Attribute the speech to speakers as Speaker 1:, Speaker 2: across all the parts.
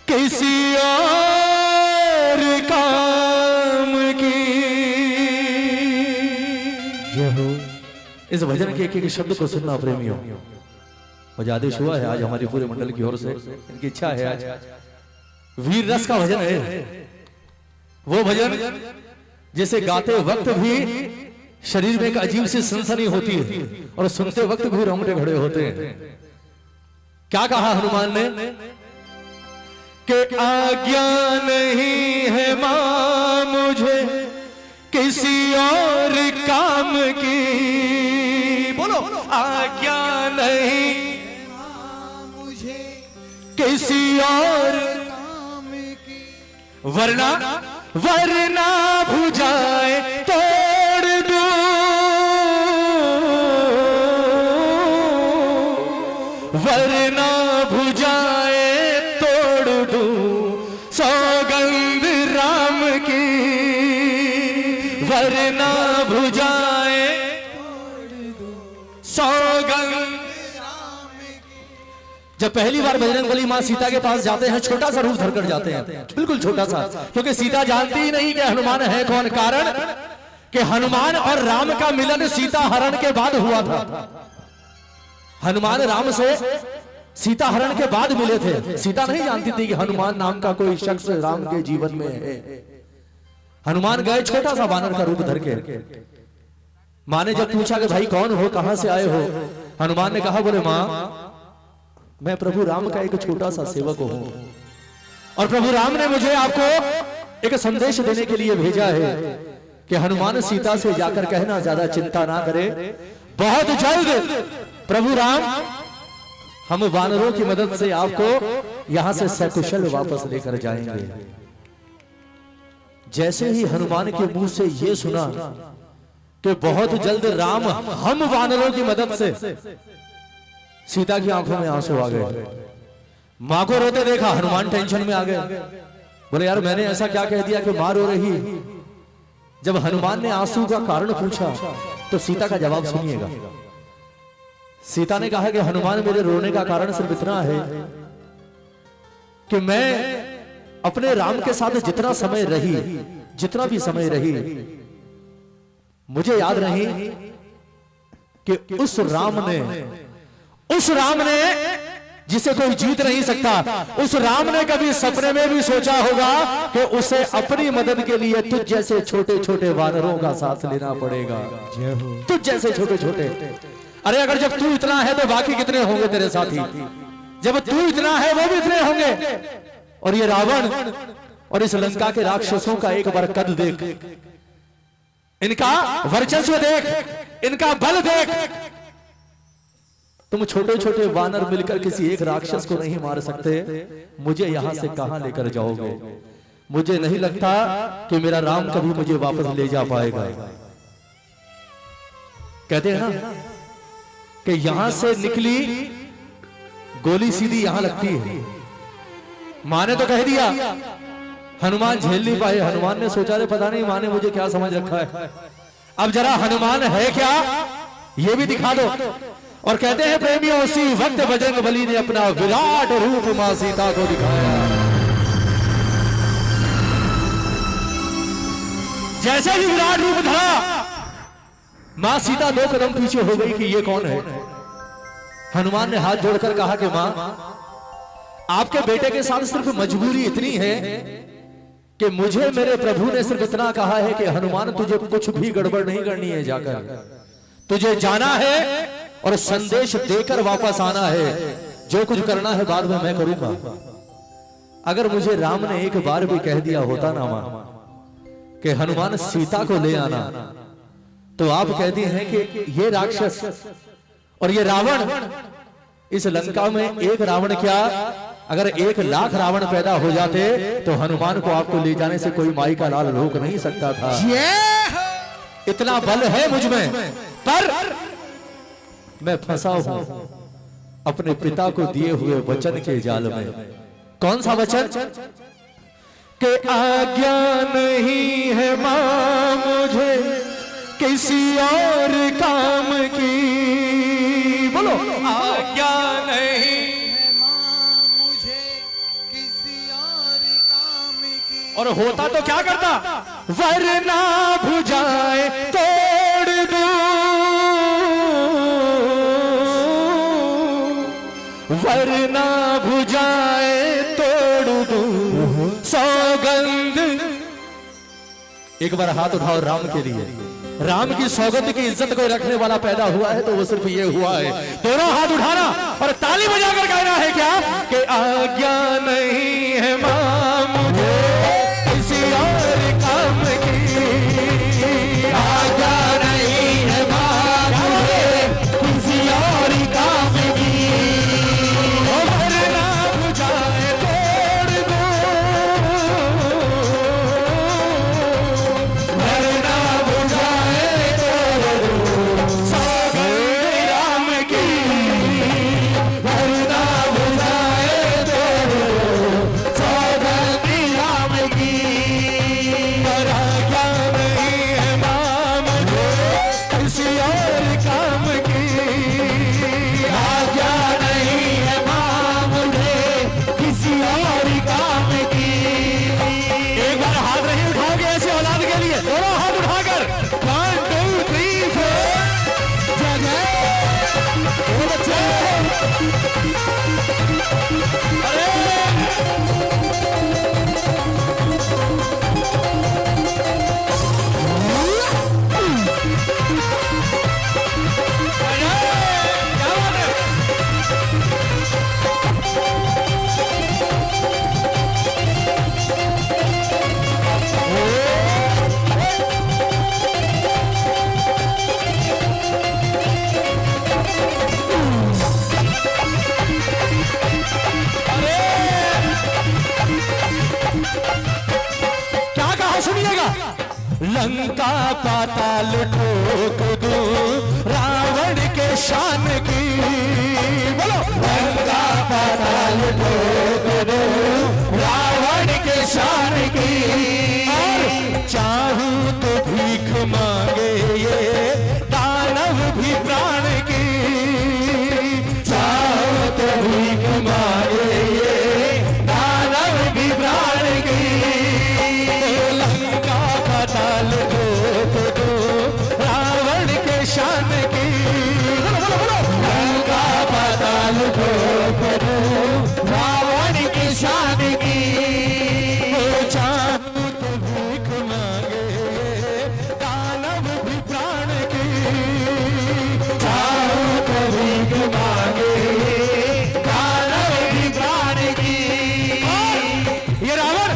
Speaker 1: किसी और काम की। जय हो। इस भजन के एक शब्द को सुनना प्रेमियों, मुझे आदेश हुआ है आज हमारी पूरे मंडल की ओर से, इनकी इच्छा है आज वीर रस का भजन है। वो भजन जिसे गाते वक्त भी शरीर में एक अजीब सी सनसनी होती है और सुनते वक्त भी रोंगटे खड़े होते हैं। क्या कहा हनुमान ने कि आज्ञा नहीं है मां मुझे किसी और काम की। बोलो, आज्ञा नहीं मुझे किसी और काम की, वरना वरना भुजाए तोड़ दूं, वरना भुजाए तोड़ दूं सौगंध राम की, वरना भुजाए सौगंध। जब पहली बार बजरंगबली मां सीता के पास जाते हैं, छोटा सा रूप धरकर जाते हैं, बिल्कुल छोटा सा, क्योंकि सीता जानती ही नहीं कि हनुमान है कौन। कारण कि हनुमान और राम का मिलन सीता हरण के बाद हुआ था। हनुमान राम से सीता हरण के बाद मिले थे। सीता नहीं जानती थी कि हनुमान नाम का कोई शख्स राम के जीवन में है। हनुमान गए छोटा सा बानर का रूप धर के। मां ने जब पूछा कि भाई कौन हो, कहां से आए हो, हनुमान ने कहा, बोले मां मैं प्रभु राम का एक छोटा सा सेवक हूं और प्रभु राम ने मुझे आपको एक संदेश देने के लिए भेजा है कि हनुमान सीता से जाकर कहना ज्यादा चिंता ना करे, बहुत जल्द प्रभु राम हम वानरों की मदद से आपको यहां से सकुशल वापस लेकर जाएंगे। जैसे ही हनुमान के मुंह से यह सुना कि बहुत जल्द राम हम वानरों की मदद से, सीता की आंखों में आंसू आ गए। मां को रोते देखा, हनुमान टेंशन में आ गए। बोले यार मैंने ऐसा क्या कह दिया कि मां रो रही। जब हनुमान ने आंसू का कारण पूछा तो सीता का जवाब सुनिएगा। सीता ने कहा कि हनुमान मेरे रोने का कारण सिर्फ इतना है कि मैं अपने राम के साथ जितना समय रही, जितना भी समय रही, मुझे याद नहीं कि उस राम ने जिसे कोई जीत नहीं सकता, उस राम ने कभी सपने में भी सोचा होगा कि उसे अपनी मदद के लिए तुझ जैसे छोटे छोटे वानरों का साथ लेना पड़ेगा। तुझ जैसे छोटे छोटे, अरे अगर जब तू इतना है तो बाकी कितने होंगे तेरे साथी। जब तू इतना है वो भी इतने होंगे। और ये रावण और इस लंका के राक्षसों का एक बार कद देख, इनका वर्चस्व देख, इनका बल देख। तुम छोटे छोटे वानर मिलकर किसी एक राक्षस को नहीं मार सकते, मुझे यहां से कहां लेकर जाओगे। मुझे नहीं लगता कि मेरा राम कभी मुझे वापस ले जा पाएगा। कहते हैं ना कि यहां से निकली गोली सीधी यहां लगती है। मां ने तो कह दिया, हनुमान झेल नहीं पाए। हनुमान ने सोचा रे पता नहीं मां ने मुझे क्या समझ रखा है, अब जरा हनुमान है क्या ये भी दिखा दो। और कहते हैं प्रेमियों, उसी वक्त बजरंगबली ने अपना विराट रूप मां सीता को दिखाया। जैसे ही विराट रूप धरा, मां सीता 2 कदम पीछे हो गई कि ये कौन है। हनुमान ने हाथ जोड़कर कहा कि मां आपके बेटे के साथ सिर्फ मजबूरी इतनी है कि मुझे मेरे प्रभु ने सिर्फ इतना कहा है कि हनुमान तुझे कुछ भी गड़बड़ नहीं करनी है, जाकर तुझे जाना है और संदेश देकर वापस आना है। जो कुछ करना है बाद में मैं करूंगा। अगर मुझे राम ने एक बार भी कह दिया होता ना मां कि हनुमान सीता को ले आना, तो आप कहती हैं कि ये राक्षस और ये रावण, इस लंका में एक रावण क्या अगर 1 लाख रावण पैदा हो जाते तो हनुमान को आपको ले जाने से कोई माई का लाल रोक नहीं सकता था। इतना बल है मुझ में, पर मैं फंसा हूं अपने पिता को दिए हुए वचन के जाल में। कौन सा वचन? कि आज्ञा नहीं है मां मुझे किसी और काम की। बोलो, आज्ञा नहीं है मां और होता तो क्या करता, वरना भुजाए तोड़ दूं, वरना भुजाए तोड़ दूं सौगंध। एक बार हाथ उठाओ राम के लिए। राम की सौगंध की इज्जत कोई रखने वाला पैदा हुआ है तो वो सिर्फ ये हुआ है। दोनों हाथ उठाना और ताली बजाकर कहना है क्या कि आज्ञा नहीं है मां मुझे किसी और काम की, आज्ञा नहीं है मां मुझे किसी और काम की, वरना बुझाए तोड़ दूं, वरना बुझाए तोड़ दूं सौगंध राम की, वरना बुझाए तोड़ दूं सौगंध राम की। पर आज्ञा नहीं है मां मुझे किसी और काम की, आज्ञा नहीं है मां मुझे किसी और काम की। एक बार हाथ नहीं उठाओगे ऐसे औलाद के लिए, दोनों हाथ उठाकर 1 2 3 4 जय जय ओ बच्चे। क्या कहा सुनिएगा, लंका पाताल ठोक दूं रावण के शान की, बोलो लंका पाताल ठोक दूं रावण के शान की, चाहूं तो भीख मांगे ये दानव भी प्राण की, चाहूं तो भीख मांगे ये दानव भी प्राण की, लंका पाताल ठोक दूं रावण के शान की, लंका पाताल ठोक दूं रावण के शान की, चाहूं तो भीख मांगे दानव भी प्राण की, चाहूं तो भीख मांगे दानव भी प्राण की। ये रावण,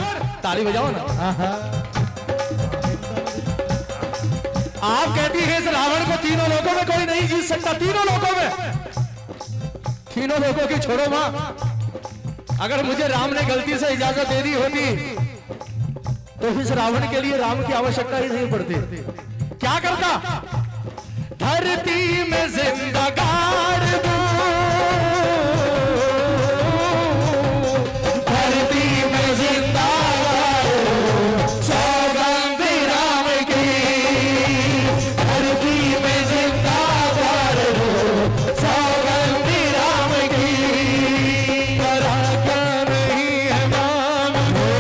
Speaker 1: ताली बजाओ ना। आप कहती हैं इस रावण को तीनों लोगों में कोई नहीं जीत सकता, तीनों लोगों में, तीनों लोगों की छोड़ो मां, अगर मुझे राम ने गलती से इजाजत दे दी होती तो इस रावण के लिए राम की आवश्यकता ही नहीं पड़ती। क्या करता, धरती में जिंदा गाड़ दूं, धरती में जिंदा गाड़ दूं सौगंध राम की, धरती में जिंदा गाड़ दूं सौगंध राम की, पर आज्ञा नहीं है मां मुझे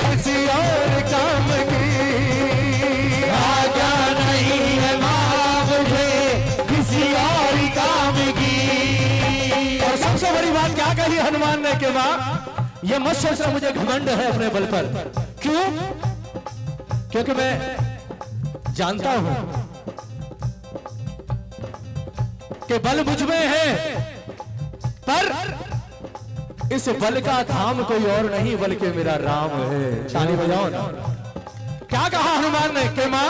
Speaker 1: किसी और काम की, आज्ञा नहीं है मां मुझे किसी और काम की। और सबसे बड़ी बात क्या कही हनुमान ने कि मां ये मत सोचना मुझे घमंड है अपने बल पर, क्यों, क्योंकि मैं जानता हूं कि बल मुझ में है, पर इस बल का धाम कोई और नहीं बल्कि मेरा राम है। ताली बजाओ ना। क्या कहा हनुमान ने कि मां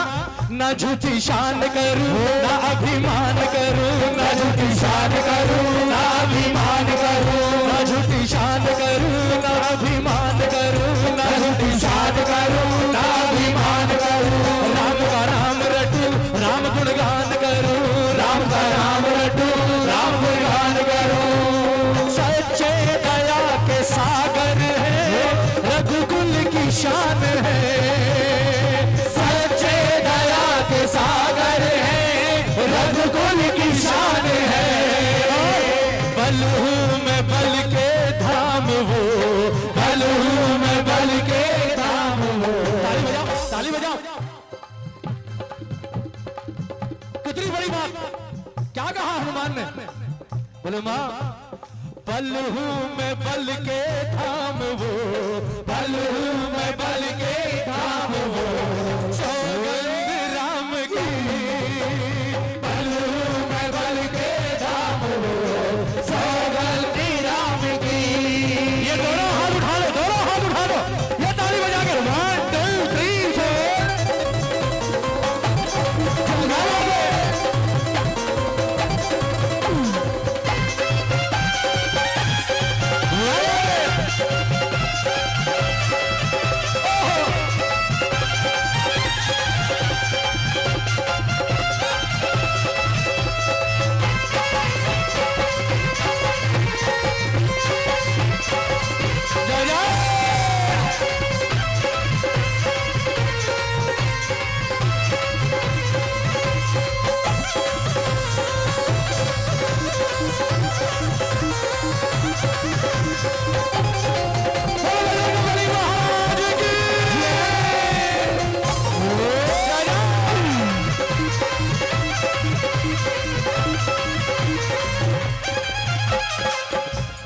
Speaker 1: न झूठी शान करूं ना अभिमान करूं, न झूठी शान करूं ना अभिमान करूं, न झूठी शान करूं ना अभिमान करूं, न झूठी शान करूं ना अभिमान करूं, राम का नाम रटूं राम गुणगान करूं, राम का नाम रटूं राम गुणगान करूं, सच्चे दया के सागर है रघुकुल की शान है, सच्चे दया के सागर है रघुकुल की शान है, बल हूं मैं बल के धाम वो, बल हूं मैं बल के धाम बोले माँ बल हूं मैं बल के धाम वो, बल हूं मैं बल के धाम वो,